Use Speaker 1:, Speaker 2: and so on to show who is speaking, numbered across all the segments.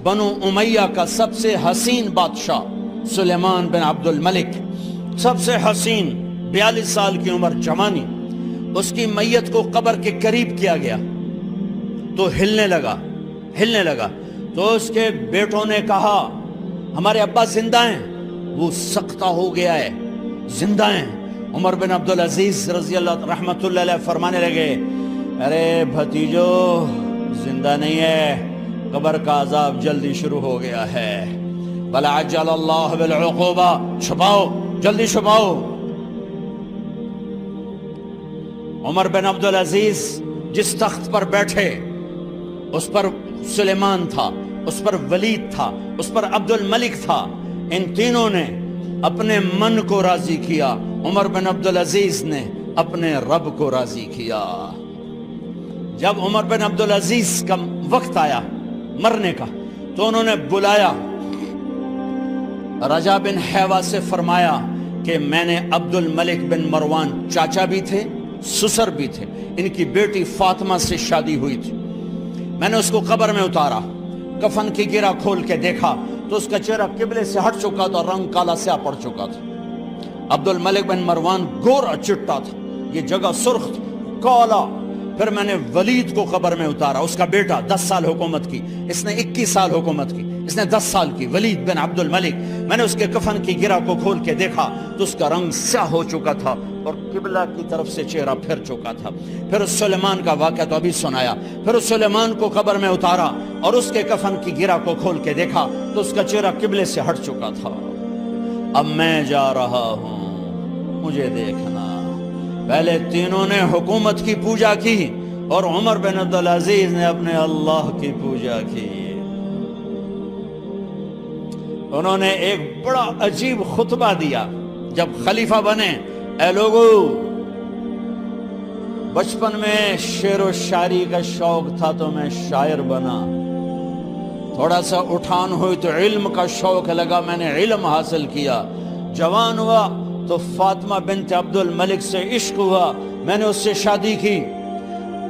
Speaker 1: بنو امیہ کا سب سے حسین بادشاہ سلیمان بن عبد الملک، سب سے حسین، 42 سال کی عمر، جوانی، اس کی میت کو قبر کے قریب کیا گیا تو ہلنے لگا تو اس کے بیٹوں نے کہا ہمارے ابا زندہ ہیں، وہ سکتہ ہو گیا ہے، زندہ ہیں۔ عمر بن عبدالعزیز رضی اللہ رحمت اللہ علیہ فرمانے لگے ارے بھتیجو زندہ نہیں ہے، قبر کا عذاب جلدی شروع ہو گیا ہے، بل عجل اللہ بالعقوبہ، چھپاؤ، جلدی چھپاؤ۔ عمر بن عبدالعزیز جس تخت پر بیٹھے اس پر سلیمان تھا، اس پر ولید تھا، اس پر عبد الملک تھا، ان تینوں نے اپنے من کو راضی کیا، عمر بن عبدالعزیز نے اپنے رب کو راضی کیا۔ جب عمر بن عبدالعزیز کا وقت آیا مرنے کا تو انہوں نے بلایا رجا بن حیوہ سے، فرمایا کہ میں نے عبد الملک بن مروان چاچا بھی تھے، سسر بھی تھے، ان کی بیٹی فاطمہ سے شادی ہوئی تھی، میں نے اس کو قبر میں اتارا، کفن کی گرہ کھول کے دیکھا تو اس کا چہرہ قبلے سے ہٹ چکا تھا، رنگ کالا سیاہ پڑ چکا تھا۔ عبد الملک بن مروان گورا چٹا تھا، یہ جگہ سرخ تھی، کالا۔ پھر میں نے ولید کو قبر میں اتارا، اس کا بیٹا 10 سال حکومت کی، اس نے 21 سال حکومت کی، اس نے 10 سال کی، ولید بن عبد الملک۔ میں نے اس کے کفن کی گرہ کو کھول کے دیکھا تو اس کا رنگ سیاہ ہو چکا تھا اور قبلہ کی طرف سے چہرہ پھر چکا تھا۔ پھر اس سلیمان کا واقعہ تو ابھی سنایا، پھر اس سلیمان کو قبر میں اتارا اور اس کے کفن کی گرہ کو کھول کے دیکھا تو اس کا چہرہ قبلے سے ہٹ چکا تھا۔ اب میں جا رہا ہوں، مجھے دیکھنا۔ پہلے تینوں نے حکومت کی پوجا کی اور عمر بن عبدالعزیز نے اپنے اللہ کی پوجا کی۔ انہوں نے ایک بڑا عجیب خطبہ دیا جب خلیفہ بنے، اے لوگو، بچپن میں شعر و شاعری کا شوق تھا تو میں شاعر بنا، تھوڑا سا اٹھان ہوئی تو علم کا شوق لگا، میں نے علم حاصل کیا، جوان ہوا تو فاطمہ بنت عبد الملک سے عشق ہوا، میں نے اس سے شادی کی،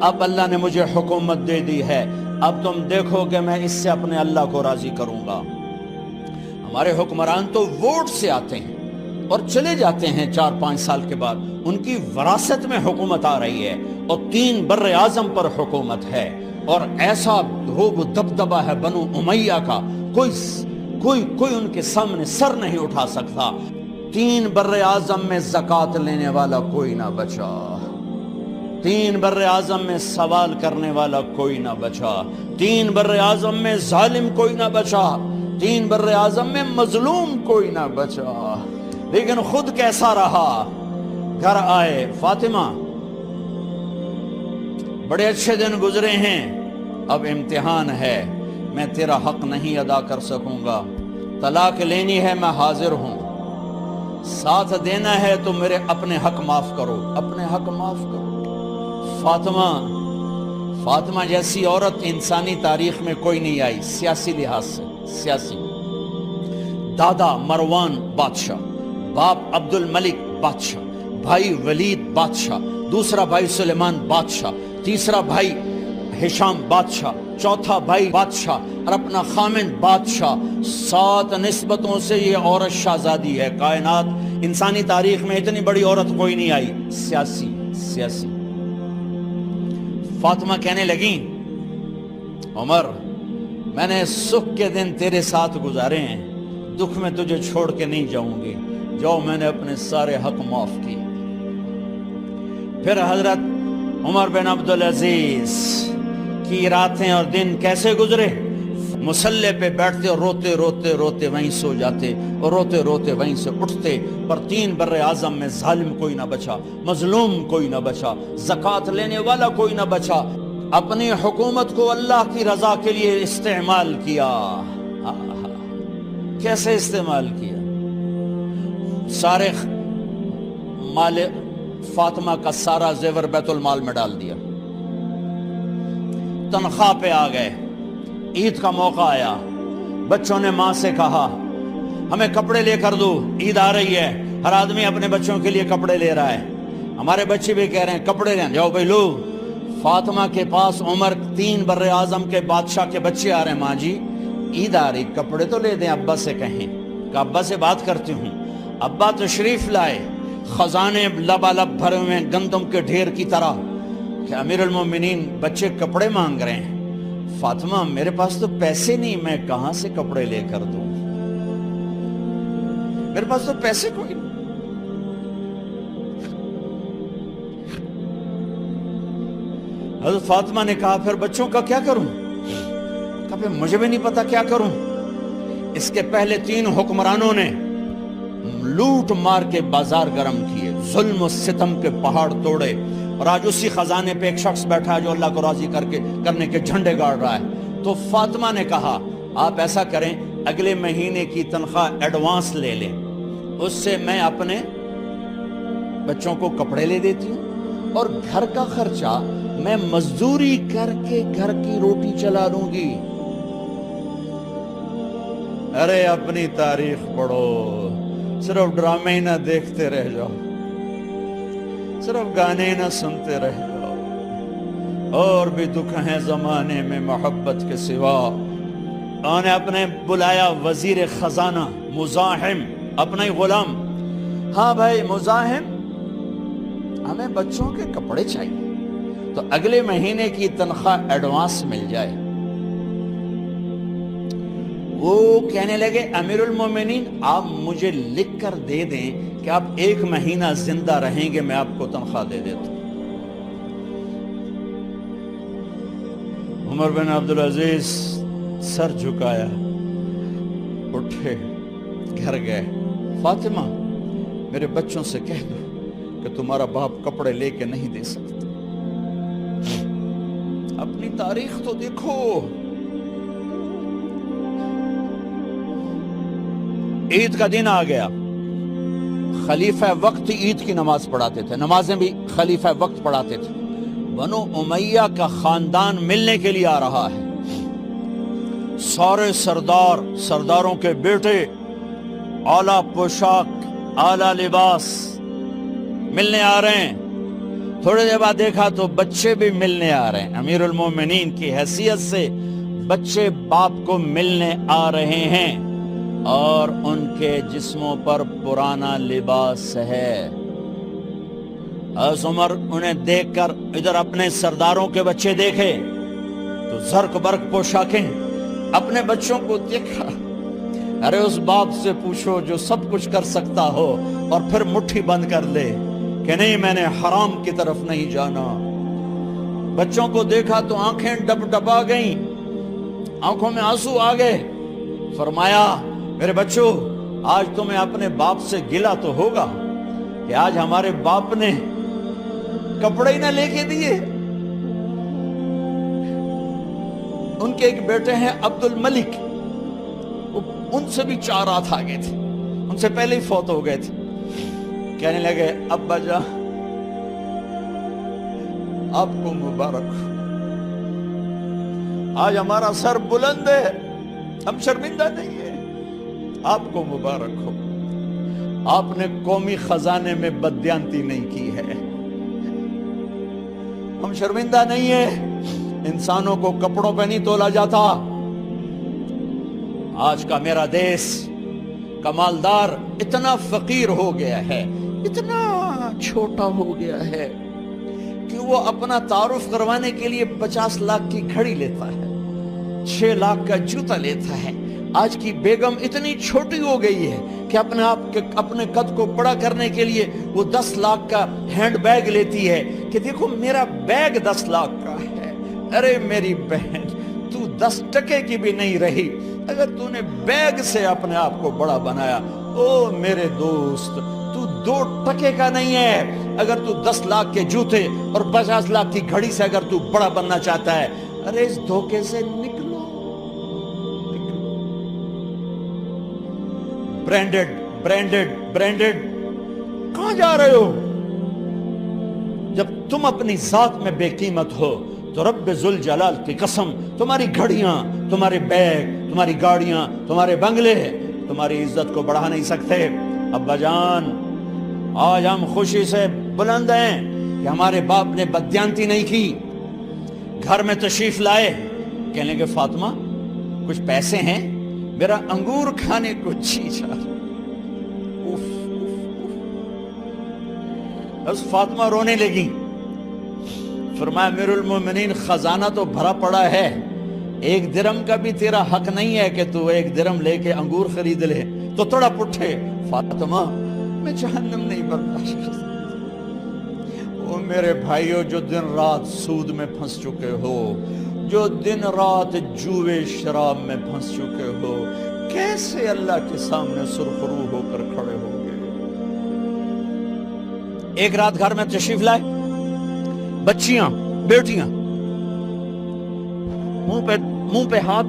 Speaker 1: اب اللہ نے مجھے حکومت دے دی ہے، اب تم دیکھو کہ میں اس سے اپنے اللہ کو راضی کروں گا۔ ہمارے حکمران تو ووٹ سے آتے ہیں اور چلے جاتے ہیں 4-5 سال کے بعد، ان کی وراثت میں حکومت آ رہی ہے اور 3 بر اعظم پر حکومت ہے، اور ایسا روب دبدبہ ہے بنو امیہ کا، کوئی ان کے سامنے سر نہیں اٹھا سکتا۔ 3 بر اعظم میں زکوٰۃ لینے والا کوئی نہ بچا، 3 بر اعظم میں سوال کرنے والا کوئی نہ بچا، 3 بر اعظم میں ظالم کوئی نہ بچا، 3 بر اعظم میں مظلوم کوئی نہ بچا۔ لیکن خود کیسا رہا؟ گھر آئے، فاطمہ بڑے اچھے دن گزرے ہیں، اب امتحان ہے، میں تیرا حق نہیں ادا کر سکوں گا، طلاق لینی ہے میں حاضر ہوں، ساتھ دینا ہے تو میرے اپنے حق معاف کرو، اپنے حق معاف کرو۔ فاطمہ جیسی عورت انسانی تاریخ میں کوئی نہیں آئی، سیاسی لحاظ سے، سیاسی، دادا مروان بادشاہ، باپ عبد الملک بادشاہ، بھائی ولید بادشاہ، دوسرا بھائی سلیمان بادشاہ، تیسرا بھائی ہشام بادشاہ، چوتھا بھائی بادشاہ اور اپنا خامند بادشاہ، 7 نسبتوں سے یہ عورت شہزادی ہے۔ کائنات انسانی تاریخ میں اتنی بڑی عورت کوئی نہیں آئی، سیاسی۔ فاطمہ کہنے لگیں عمر، میں نے سکھ کے دن تیرے ساتھ گزارے ہیں، دکھ میں تجھے چھوڑ کے نہیں جاؤں گی، جاؤ میں نے اپنے سارے حق معاف کیے۔ پھر حضرت عمر بن عبدالعزیز کی راتیں اور دن کیسے گزرے؟ مسلح پہ بیٹھتے اور روتے وہیں سو جاتے اور روتے وہیں سے اٹھتے، پر 3 بر اعظم میں ظالم کوئی نہ بچا، مظلوم کوئی نہ بچا، زکوٰۃ لینے والا کوئی نہ بچا، اپنی حکومت کو اللہ کی رضا کے لیے استعمال کیا۔ کیسے استعمال کیا؟ سارے مال فاطمہ کا سارا زیور بیت المال میں ڈال دیا، تنخواہ پہ آ گئے، عید کا موقع آیا، بچوں نے ماں سے کہا ہمیں کپڑے لے کر دو، عید آ رہی ہے، ہر آدمی اپنے بچوں کے لیے کپڑے لے رہا ہے، ہمارے بچے بھی کہہ رہے ہیں کپڑے لیں، جاؤ بھائی لو۔ فاطمہ کے پاس عمر 3 بر اعظم کے بادشاہ کے بچے آ رہے ہیں، ماں جی عید آ رہی, کپڑے تو لے دیں, ابا سے کہیں کہ ابا سے بات کرتی ہوں. ابا تشریف لائے, خزانے لبالب بھرے ہوئے گندم کے ڈھیر کی طرح, کہ امیر المومنین بچے کپڑے مانگ رہے ہیں. فاطمہ میرے پاس تو پیسے نہیں, میں کہاں سے کپڑے لے کر دوں, میرے پاس تو پیسے کوئی نہیں. حضرت فاطمہ نے کہا پھر بچوں کا کیا کروں؟ کہا پھر مجھے بھی نہیں پتا کیا کروں. اس کے پہلے 3 حکمرانوں نے لوٹ مار کے بازار گرم کیے, ظلم و ستم کے پہاڑ توڑے, اور آج اسی خزانے پہ ایک شخص بیٹھا ہے جو اللہ کو راضی کرنے کے جھنڈے گاڑ رہا ہے. تو فاطمہ نے کہا آپ ایسا کریں, اگلے مہینے کی تنخواہ ایڈوانس لے لیں, اس سے میں اپنے بچوں کو کپڑے لے دیتی ہوں, اور گھر کا خرچہ میں مزدوری کر کے گھر کی روٹی چلا لوں گی. ارے اپنی تاریخ پڑھو, صرف ڈرامے ہی نہ دیکھتے رہ جاؤ, صرف گانے نہ سنتے رہ جاؤ. اور بھی دکھ ہیں زمانے میں محبت کے سوا. انہوں نے اپنے بلایا وزیر خزانہ مزاحم, اپنا ہی غلام. ہاں بھائی مزاحم, ہمیں بچوں کے کپڑے چاہیے, تو اگلے مہینے کی تنخواہ ایڈوانس مل جائے. وہ کہنے لگے امیر المومنین آپ مجھے لکھ کر دے دیں کہ آپ 1 مہینہ زندہ رہیں گے, میں آپ کو تنخواہ دے دیتا ہوں. عمر بن عبدالعزیز سر جھکایا, اٹھے, گھر گئے. فاطمہ میرے بچوں سے کہہ دو کہ تمہارا باپ کپڑے لے کے نہیں دے سکتا. اپنی تاریخ تو دیکھو. عید کا دن آ گیا, خلیفہ وقت عید کی نماز پڑھاتے تھے, نمازیں بھی خلیفہ وقت پڑھاتے تھے. بنو امیہ کا خاندان ملنے کے لیے آ رہا ہے. سارے سرداروں کے بیٹے اعلیٰ پوشاک, اعلیٰ لباس ملنے آ رہے ہیں. تھوڑے دیر بعد دیکھا تو بچے بھی ملنے آ رہے ہیں. امیر المومنین کی حیثیت سے بچے باپ کو ملنے آ رہے ہیں, اور ان کے جسموں پر پرانا لباس ہے. حضرت عمر انہیں دیکھ کر ادھر اپنے سرداروں کے بچے دیکھے تو زرق برق پوشاکیں, اپنے بچوں کو دیکھا. ارے اس باپ سے پوچھو جو سب کچھ کر سکتا ہو اور پھر مٹھی بند کر لے کہ نہیں میں نے حرام کی طرف نہیں جانا. بچوں کو دیکھا تو آنکھیں ڈب ڈبا گئیں, آنکھوں میں آنسو آ گئے. فرمایا میرے بچوں آج تمہیں اپنے باپ سے گلہ تو ہوگا کہ آج ہمارے باپ نے کپڑے ہی نہ لے کے دیے. ان کے ایک بیٹے ہیں عبد الملک, ان سے بھی 4 ہاتھ آگے تھے, ان سے پہلے ہی فوت ہو گئے تھے. کہنے لگے ابا جان آپ کو مبارک ہو, آج ہمارا سر بلند ہے, ہم شرمندہ نہیں ہیں, آپ کو مبارک ہو. آپ نے قومی خزانے میں بددیانتی نہیں کی ہے, ہم شرمندہ نہیں ہیں. انسانوں کو کپڑوں پہ نہیں تولا جاتا. آج کا میرا دیس کا مالدار اتنا فقیر ہو گیا ہے, اتنا چھوٹا ہو گیا ہے کہ وہ اپنا تعارف کروانے کے لیے 50 لاکھ کی گھڑی لیتا ہے, 6 لاکھ کا جوتا لیتا ہے. آج کی بیگم اتنی چھوٹی ہو گئی ہے کہ اپنے قد کو بڑا کرنے کے لیے وہ 10 لاکھ کا ہینڈ بیگ لیتی ہے کہ دیکھو میرا بیگ 10 لاکھ کا ہے. ارے میری بہن تو 10 ٹکے کی بھی نہیں رہی اگر تو نے بیگ سے اپنے آپ کو بڑا بنایا. او میرے دوست تو 2 ٹکے کا نہیں ہے اگر تو 10 لاکھ کے جوتے اور 50 لاکھ کی گھڑی سے اگر تو بڑا بننا چاہتا ہے. ارے اس دھوکے سے نکلو. برینڈڈ کہاں جا رہے ہو؟ جب تم اپنی ذات میں بے قیمت ہو تو رب ذوالجلال کی قسم تمہاری گھڑیاں, تمہارے بیگ, تمہاری گاڑیاں, تمہارے بنگلے تمہاری عزت کو بڑھا نہیں سکتے. ابا جان آج ہم خوشی سے بلند ہیں کہ ہمارے باپ نے بددیانتی نہیں کی. گھر میں تشریف لائے, کہنے لگے فاطمہ کچھ پیسے ہیں، میرا انگور کھانے کو جی چاہ رہا۔ بس فاطمہ رونے لگی، فرمایا امیر المومنین خزانہ تو بھرا پڑا ہے، 1 درہم کا بھی تیرا حق نہیں ہے کہ تو 1 درہم لے کے انگور خرید لے۔ تو تھوڑا پٹھے، فاطمہ میں جہنم نہیں برداشت کر سکتا۔ وہ میرے بھائیو جو دن رات سود میں پھنس چکے ہو، جو دن رات جوے شراب میں پھنس چکے ہو، کیسے اللہ کے سامنے سرخرو ہو کر کھڑے ہو گے؟ ایک رات گھر میں تشریف لائے، بچیاں بیٹیاں، منہ پہ ہاتھ،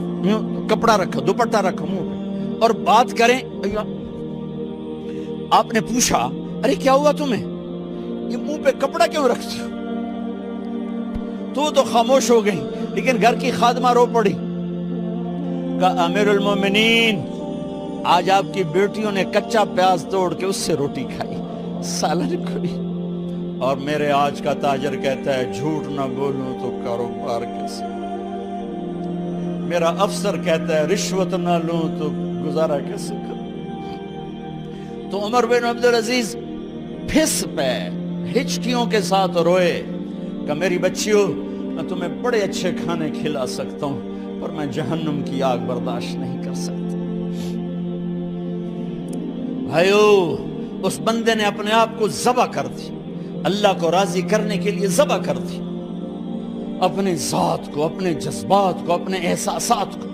Speaker 1: کپڑا رکھا، دوپٹہ رکھا منہ پہ، اور بات کریں۔ آپ نے پوچھا ارے کیا ہوا تمہیں، یہ منہ پہ کپڑا کیوں رکھتی ہو؟ تو خاموش ہو گئی، لیکن گھر کی خادمہ رو پڑی، کہا امیر المومنین آج آپ کی بیٹیوں نے کچا پیاز توڑ کے اس سے روٹی کھائی، سالن کھائی، اور میرے آج کا تاجر کہتا ہے جھوٹ نہ بولوں تو کاروبار کیسے، میرا افسر کہتا ہے رشوت نہ لوں تو گزارا کیسے کروں۔ تو عمر بن عبدالعزیز پھس پہ ہچکیوں کے ساتھ روئے کہ میری بچیوں میں تمہیں بڑے اچھے کھانے کھلا سکتا ہوں، پر میں جہنم کی آگ برداشت نہیں کر سکتا۔ بھائیو، اس بندے نے اپنے آپ کو ذبح کر دی، اللہ کو راضی کرنے کے لیے ذبح کر دی، اپنے ذات کو، اپنے جذبات کو، اپنے احساسات کو۔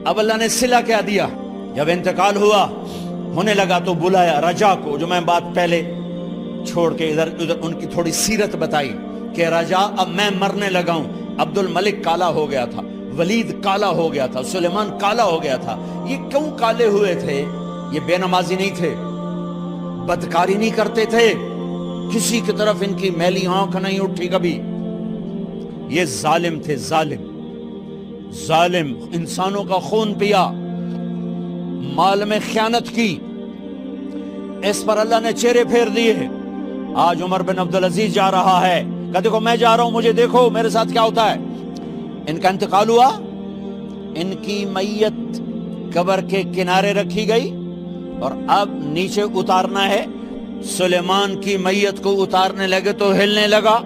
Speaker 1: اب اللہ نے صلہ کیا دیا، جب انتقال ہونے لگا تو بلایا رجا کو، جو میں بات پہلے چھوڑ کے ادھر ان کی تھوڑی سیرت بتائی کہ رجا اب میں مرنے لگا ہوں۔ عبد الملک کالا ہو گیا تھا، ولید کالا ہو گیا تھا، سلیمان کالا ہو گیا تھا۔ یہ کیوں کالے ہوئے تھے؟ یہ بے نمازی نہیں تھے، بدکاری نہیں کرتے تھے، کسی کی طرف ان کی میلی آنکھ نہیں اٹھی کبھی۔ یہ ظالم تھے، ظالم انسانوں کا خون پیا، مال میں خیانت کی، اس پر اللہ نے چہرے پھیر دیے۔ آج عمر بن عبدالعزیز جا رہا ہے کہ دیکھو میں جا رہا ہوں، مجھے دیکھو میرے ساتھ کیا ہوتا ہے۔ ان کا انتقال ہوا، ان کی میت قبر کے کنارے رکھی گئی، اور اب نیچے اتارنا ہے۔ سلیمان کی میت کو اتارنے لگے تو ہلنے لگا،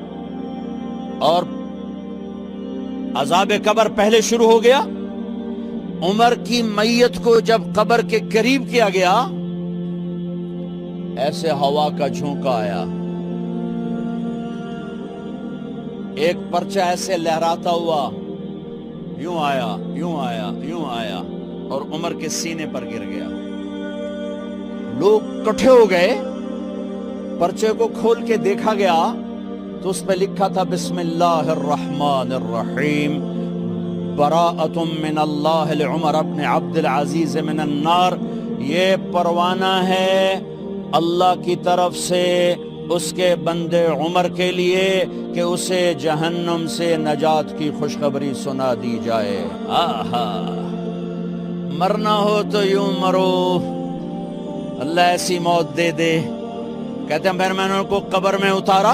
Speaker 1: اور عذاب قبر پہلے شروع ہو گیا۔ عمر کی میت کو جب قبر کے قریب کیا گیا، ایسے ہوا کا جھونکا آیا، ایک پرچہ ایسے لہراتا ہوا یوں آیا، یوں آیا، یوں آیا، اور عمر کے سینے پر گر گیا۔ لوگ کٹھے ہو گئے، پرچے کو کھول کے دیکھا گیا تو اس پہ لکھا تھا بسم اللہ الرحمن الرحیم، براءۃ من اللہ لعمر بن عبد العزیز من النار۔ یہ پروانہ ہے اللہ کی طرف سے اس کے بندے عمر کے لیے کہ اسے جہنم سے نجات کی خوشخبری سنا دی جائے۔ آہا، مرنا ہو تو یوں مرو، اللہ ایسی موت دے دے۔ کہتے ہیں میں نے ان کو قبر میں اتارا،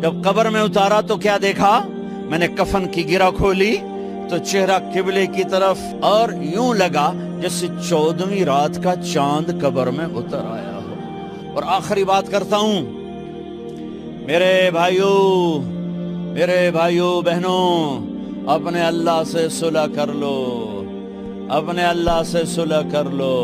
Speaker 1: جب قبر میں اتارا تو کیا دیکھا؟ میں نے کفن کی گرہ کھولی تو چہرہ قبلے کی طرف، اور یوں لگا جیسے 14ویں رات کا چاند قبر میں اتر آیا ہو۔ اور آخری بات کرتا ہوں، میرے بھائیوں بہنوں، اپنے اللہ سے صلح کر لو، اپنے اللہ سے صلح کر لو۔